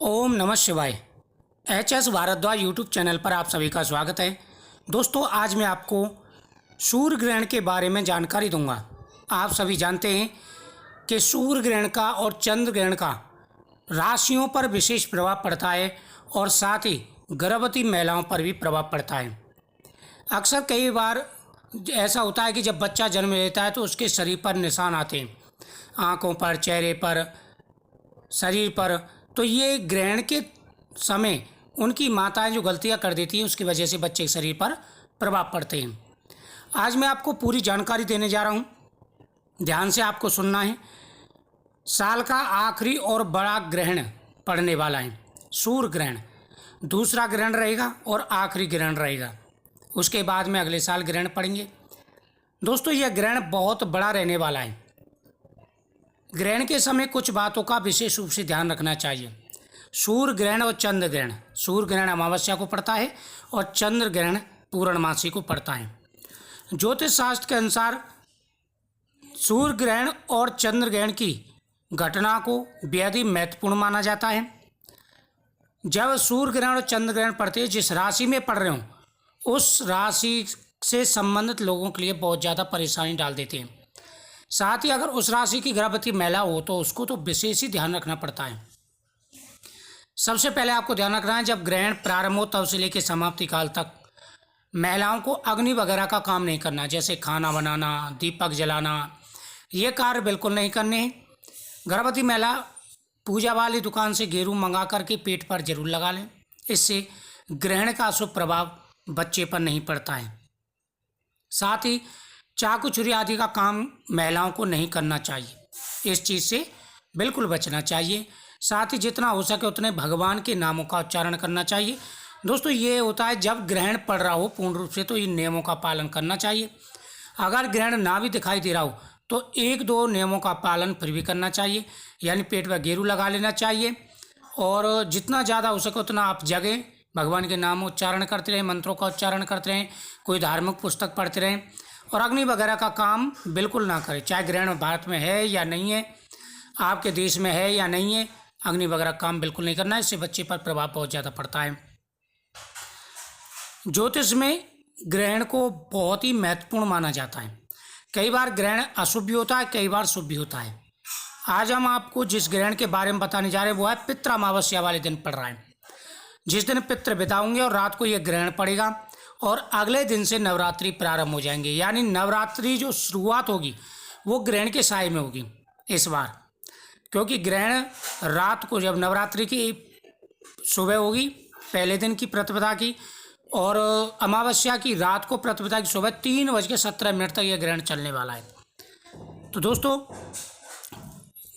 ओम नमः शिवाय। HS Bhardwaj YouTube channel पर आप सभी का स्वागत है। दोस्तों, आज मैं आपको सूर्य ग्रहण के बारे में जानकारी दूंगा। आप सभी जानते हैं कि सूर्य ग्रहण का और चंद्र ग्रहण का राशियों पर विशेष प्रभाव पड़ता है और साथ ही गर्भवती महिलाओं पर भी प्रभाव पड़ता है। अक्सर कई बार ऐसा होता है कि जब बच्चा जन्म लेता है तो उसके शरीर पर निशान आते हैं, आँखों पर, चेहरे पर, शरीर पर। तो ये ग्रहण के समय उनकी माताएं जो गलतियां कर देती हैं उसकी वजह से बच्चे के शरीर पर प्रभाव पड़ते हैं। आज मैं आपको पूरी जानकारी देने जा रहा हूँ, ध्यान से आपको सुनना है। साल का आखिरी और बड़ा ग्रहण पड़ने वाला है सूर्य ग्रहण। दूसरा ग्रहण रहेगा और आखिरी ग्रहण रहेगा, उसके बाद में अगले साल ग्रहण पड़ेंगे। दोस्तों, यह ग्रहण बहुत बड़ा रहने वाला है। ग्रहण के समय कुछ बातों का विशेष रूप से ध्यान रखना चाहिए। सूर्य ग्रहण और चंद्र ग्रहण, सूर्य ग्रहण अमावस्या को पड़ता है और चंद्र ग्रहण पूर्णमासी को पड़ता है। ज्योतिष शास्त्र के अनुसार सूर्य ग्रहण और चंद्र ग्रहण की घटना को बेहद ही महत्वपूर्ण माना जाता है। जब सूर्य ग्रहण और चंद्र ग्रहण पड़ते हैं, जिस राशि में पड़ रहे हों उस राशि से संबंधित लोगों के लिए बहुत ज़्यादा परेशानी डाल देते हैं। साथ ही अगर उस राशि की गर्भवती महिला हो तो उसको तो विशेष ही ध्यान रखना पड़ता है। सबसे पहले आपको ध्यान रखना है, जब ग्रहण प्रारंभ हो तब से लेकर समाप्ति काल तक महिलाओं को अग्नि वगैरह का काम नहीं करना, जैसे खाना बनाना, दीपक जलाना, ये कार्य बिल्कुल नहीं करने हैं। गर्भवती महिला पूजा वाली दुकान से गेरू मंगा करके पेट पर जरूर लगा लें, इससे ग्रहण का अशुभ प्रभाव बच्चे पर नहीं पड़ता है। साथ ही चाकू छुरी आदि का काम महिलाओं को नहीं करना चाहिए, इस चीज़ से बिल्कुल बचना चाहिए। साथ ही जितना हो सके उतने भगवान के नामों का उच्चारण करना चाहिए। दोस्तों, ये होता है जब ग्रहण पड़ रहा हो पूर्ण रूप से तो इन नियमों का पालन करना चाहिए। अगर ग्रहण ना भी दिखाई दे रहा हो तो एक दो नियमों का पालन फिर भी करना चाहिए, यानी पेट पर गेरू लगा लेना चाहिए और जितना ज़्यादा हो सके उतना आप जगें, भगवान के नाम उच्चारण करते रहें, मंत्रों का उच्चारण करते रहें, कोई धार्मिक पुस्तक पढ़ते रहें और अग्नि वगैरह का काम बिल्कुल ना करें। चाहे ग्रहण भारत में है या नहीं है, आपके देश में है या नहीं है, अग्नि वगैरह काम बिल्कुल नहीं करना है, इससे बच्चे पर प्रभाव बहुत ज़्यादा पड़ता है। ज्योतिष में ग्रहण को बहुत ही महत्वपूर्ण माना जाता है। कई बार ग्रहण अशुभ भी होता है, कई बार शुभ भी होता है। आज हम आपको जिस ग्रहण के बारे में बताने जा रहे हैं वो है पितृ अमावस्या वाले दिन पड़ रहा है। जिस दिन पितृ बिताओगे और रात को यह ग्रहण पड़ेगा और अगले दिन से नवरात्रि प्रारंभ हो जाएंगे, यानी नवरात्रि जो शुरुआत होगी वो ग्रहण के साय में होगी इस बार, क्योंकि ग्रहण रात को, जब नवरात्रि की सुबह होगी पहले दिन की प्रतिपदा की और अमावस्या की रात को प्रतिपदा की सुबह 3:17 तक यह ग्रहण चलने वाला है। तो दोस्तों,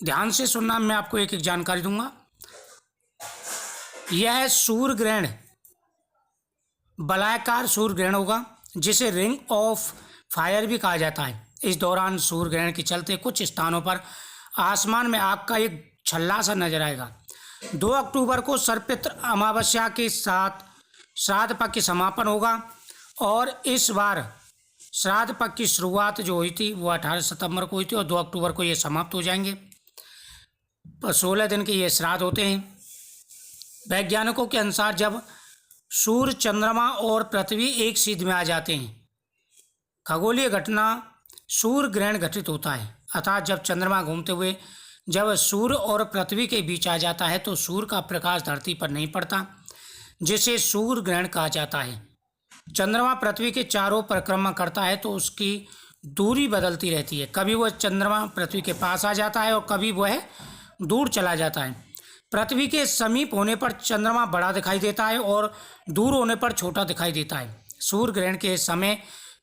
ध्यान से सुनना, मैं आपको एक एक जानकारी दूंगा। यह सूर्य ग्रहण वलयाकार सूर्य ग्रहण होगा, जिसे रिंग ऑफ फायर भी कहा जाता है। इस दौरान सूर्य ग्रहण के चलते कुछ स्थानों पर आसमान में आग का एक छल्ला सा नजर आएगा। 2 अक्टूबर को सर्पित्र अमावस्या के साथ श्राद्ध पक्ष की समापन होगा और इस बार श्राद्ध पक्ष की शुरुआत जो हुई थी वो 18 सितंबर को हुई थी और 2 अक्टूबर को ये समाप्त हो जाएंगे। 16 दिन के ये श्राद्ध होते हैं। वैज्ञानिकों के अनुसार जब सूर्य, चंद्रमा और पृथ्वी एक सीध में आ जाते हैं, खगोलीय घटना सूर्य ग्रहण घटित होता है। अर्थात जब चंद्रमा घूमते हुए जब सूर्य और पृथ्वी के बीच आ जाता है तो सूर्य का प्रकाश धरती पर नहीं पड़ता, जिसे सूर्य ग्रहण कहा जाता है। चंद्रमा पृथ्वी के चारों परिक्रमा करता है तो उसकी दूरी बदलती रहती है, कभी वह चंद्रमा पृथ्वी के पास आ जाता है और कभी वह दूर चला जाता है। पृथ्वी के समीप होने पर चंद्रमा बड़ा दिखाई देता है और दूर होने पर छोटा दिखाई देता है। सूर्य ग्रहण के समय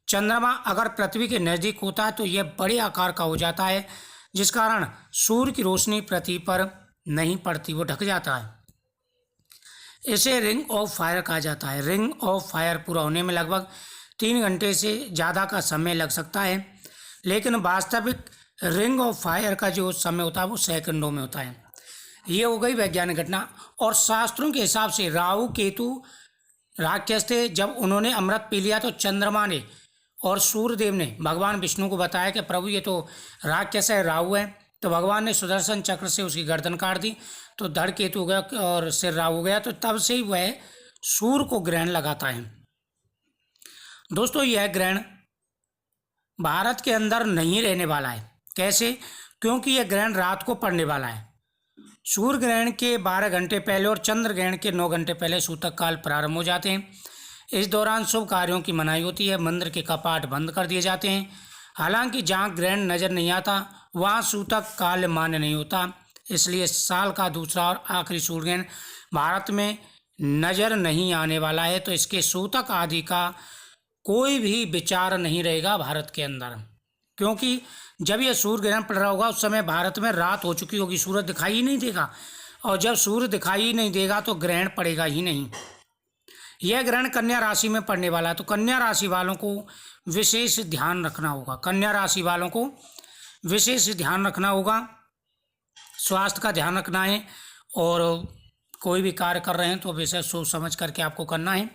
चंद्रमा अगर पृथ्वी के नज़दीक होता है तो यह बड़े आकार का हो जाता है, जिस कारण सूर्य की रोशनी पृथ्वी पर नहीं पड़ती, वो ढक जाता है। इसे रिंग ऑफ फायर कहा जाता है। रिंग ऑफ फायर पूरा होने में लगभग 3 घंटे से ज़्यादा का समय लग सकता है, लेकिन वास्तविक रिंग ऑफ फायर का जो समय होता है वो सेकंडों में होता है। ये हो गई वैज्ञानिक घटना। और शास्त्रों के हिसाब से राहु केतु राक्षस थे, जब उन्होंने अमृत पी लिया तो चंद्रमा ने और सूर्यदेव ने भगवान विष्णु को बताया कि प्रभु ये तो राक्षस है, राहु है, तो भगवान ने सुदर्शन चक्र से उसकी गर्दन काट दी। तो धड़ केतु हो गया और सिर राहु हो गया, तो तब से ही वह सूर्य को ग्रहण लगाता है। दोस्तों यह ग्रहण भारत के अंदर नहीं रहने वाला है। कैसे? क्योंकि यह ग्रहण रात को पड़ने वाला है। सूर्य ग्रहण के 12 घंटे पहले और चंद्र ग्रहण के 9 घंटे पहले सूतक काल प्रारंभ हो जाते हैं। इस दौरान शुभ कार्यों की मनाही होती है, मंदिर के कपाट बंद कर दिए जाते हैं। हालांकि जहाँ ग्रहण नजर नहीं आता वहाँ सूतक काल मान्य नहीं होता, इसलिए साल का दूसरा और आखिरी सूर्य ग्रहण भारत में नजर नहीं आने वाला है। तो इसके सूतक आदि का कोई भी विचार नहीं रहेगा भारत के अंदर, क्योंकि जब यह सूर्य ग्रहण पड़ रहा होगा उस समय भारत में रात हो चुकी होगी, सूरज दिखाई ही नहीं देगा, और जब सूर्य दिखाई ही नहीं देगा तो ग्रहण पड़ेगा ही नहीं। यह ग्रहण कन्या राशि में पड़ने वाला है, तो कन्या राशि वालों को विशेष ध्यान रखना होगा। कन्या राशि वालों को विशेष ध्यान रखना होगा, स्वास्थ्य का ध्यान रखना है, और कोई भी कार्य कर रहे हैं तो विशेष सोच समझ करके आपको करना है।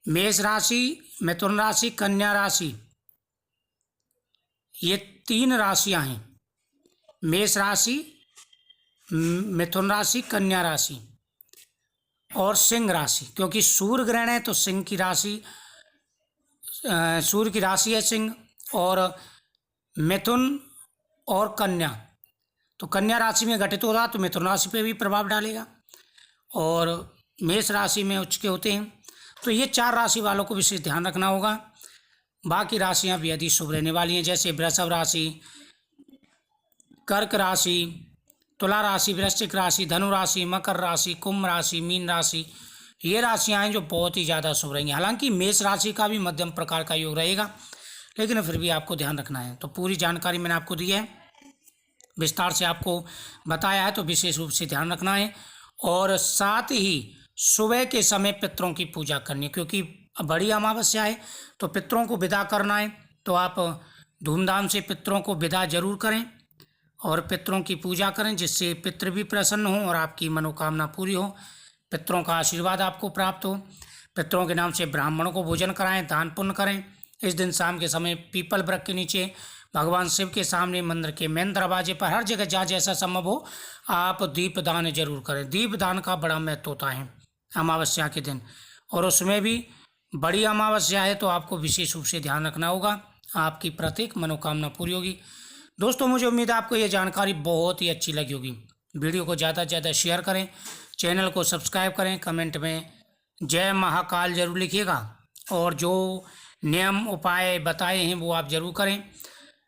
मेष राशि, मिथुन राशि, कन्या राशि, ये 3 राशियां हैं। मेष राशि, मिथुन राशि, कन्या राशि और सिंह राशि। क्योंकि सूर्य ग्रहण है तो सिंह की राशि, सूर्य की राशि है सिंह, और मिथुन और कन्या, तो कन्या राशि में घटित हो रहा तो मिथुन राशि पे भी प्रभाव डालेगा, और मेष राशि में उच्च के होते हैं। तो ये 4 राशि वालों को विशेष ध्यान रखना होगा। बाकी राशियां भी यदि शुभ रहने वाली हैं, जैसे वृषभ राशि, कर्क राशि, तुला राशि, वृश्चिक राशि, धनु राशि, मकर राशि, कुंभ राशि, मीन राशि, ये राशियां हैं जो बहुत ही ज़्यादा शुभ रहेंगी। हालांकि मेष राशि का भी मध्यम प्रकार का योग रहेगा, लेकिन फिर भी आपको ध्यान रखना है। तो पूरी जानकारी मैंने आपको दी है, विस्तार से आपको बताया है, तो विशेष रूप से ध्यान रखना है। और साथ ही सुबह के समय पितरों की पूजा करनी है, क्योंकि बड़ी अमावस्या है तो पितरों को विदा करना है। तो आप धूमधाम से पितरों को विदा जरूर करें और पितरों की पूजा करें, जिससे पितृ भी प्रसन्न हों और आपकी मनोकामना पूरी हो, पितरों का आशीर्वाद आपको प्राप्त हो। पितरों के नाम से ब्राह्मणों को भोजन कराएं, दान पुण्य करें। इस दिन शाम के समय पीपल वृक्ष के नीचे, भगवान शिव के सामने, मंदिर के मेन दरवाजे पर, हर जगह जहाँ जैसा संभव हो आप दीपदान जरूर करें। दीपदान का बड़ा महत्व होता है अमावस्या के दिन, और उसमें भी बड़ी अमावस्या है तो आपको विशेष रूप से ध्यान रखना होगा, आपकी प्रत्येक मनोकामना पूरी होगी। दोस्तों मुझे उम्मीद है आपको ये जानकारी बहुत ही अच्छी लगी होगी। वीडियो को ज़्यादा से ज़्यादा शेयर करें, चैनल को सब्सक्राइब करें, कमेंट में जय महाकाल जरूर लिखिएगा, और जो नियम उपाय बताए हैं वो आप जरूर करें।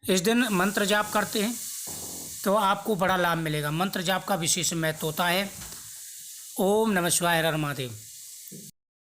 इस दिन मंत्र जाप करते हैं तो आपको बड़ा लाभ मिलेगा। मंत्र जाप का विशेष महत्व होता है। ओम नमः शिवाय, हर हर महादेव।